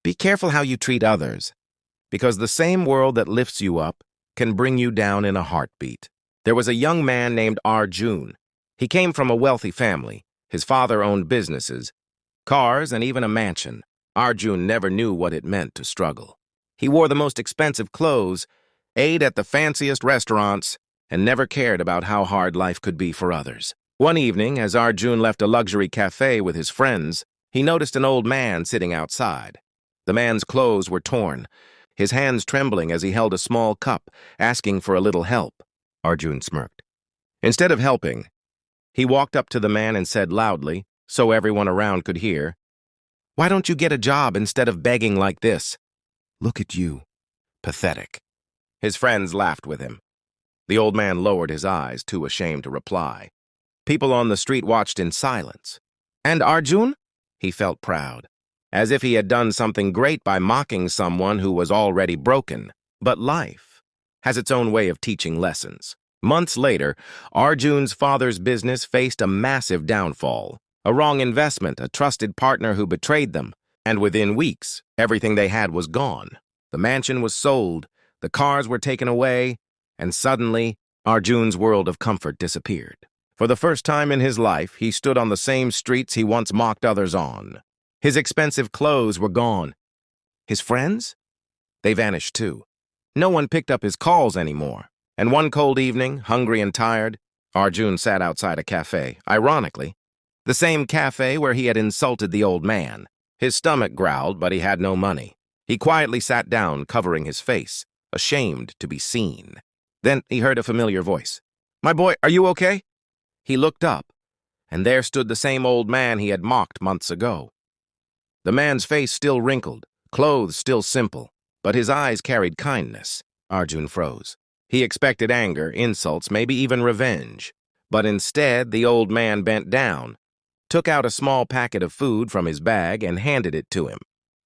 Be careful how you treat others, because the same world that lifts you up can bring you down in a heartbeat. There was a young man named Arjun. He came from a wealthy family. His father owned businesses, cars, and even a mansion. Arjun never knew what it meant to struggle. He wore the most expensive clothes, ate at the fanciest restaurants, and never cared about how hard life could be for others. One evening, as Arjun left a luxury cafe with his friends, he noticed an old man sitting outside. The man's clothes were torn, his hands trembling as he held a small cup, asking for a little help. Arjun smirked. Instead of helping, he walked up to the man and said loudly, so everyone around could hear, "Why don't you get a job instead of begging like this? Look at you. Pathetic." His friends laughed with him. The old man lowered his eyes, too ashamed to reply. People on the street watched in silence. And Arjun? He felt proud, as if he had done something great by mocking someone who was already broken. But life has its own way of teaching lessons. Months later, Arjun's father's business faced a massive downfall. A wrong investment, a trusted partner who betrayed them, and within weeks, everything they had was gone. The mansion was sold, the cars were taken away, and suddenly, Arjun's world of comfort disappeared. For the first time in his life, he stood on the same streets he once mocked others on. His expensive clothes were gone. His friends? They vanished too. No one picked up his calls anymore. And one cold evening, hungry and tired, Arjun sat outside a cafe, ironically, the same cafe where he had insulted the old man. His stomach growled, but he had no money. He quietly sat down, covering his face, ashamed to be seen. Then he heard a familiar voice. "My boy, are you okay?" He looked up, and there stood the same old man he had mocked months ago. The man's face still wrinkled, clothes still simple, but his eyes carried kindness. Arjun froze. He expected anger, insults, maybe even revenge. But instead, the old man bent down, took out a small packet of food from his bag, and handed it to him.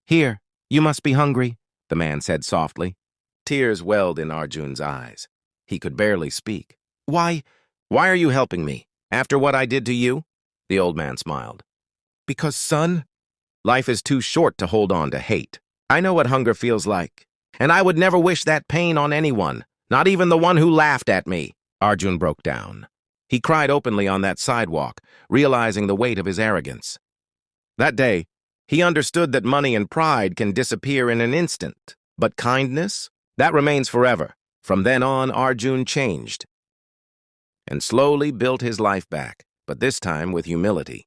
"Here, you must be hungry," the man said softly. Tears welled in Arjun's eyes. He could barely speak. Why are you helping me? After what I did to you?" The old man smiled. "Because, son, life is too short to hold on to hate. I know what hunger feels like, and I would never wish that pain on anyone, not even the one who laughed at me." Arjun broke down. He cried openly on that sidewalk, realizing the weight of his arrogance. That day, he understood that money and pride can disappear in an instant, but kindness, that remains forever. From then on, Arjun changed and slowly built his life back, but this time with humility.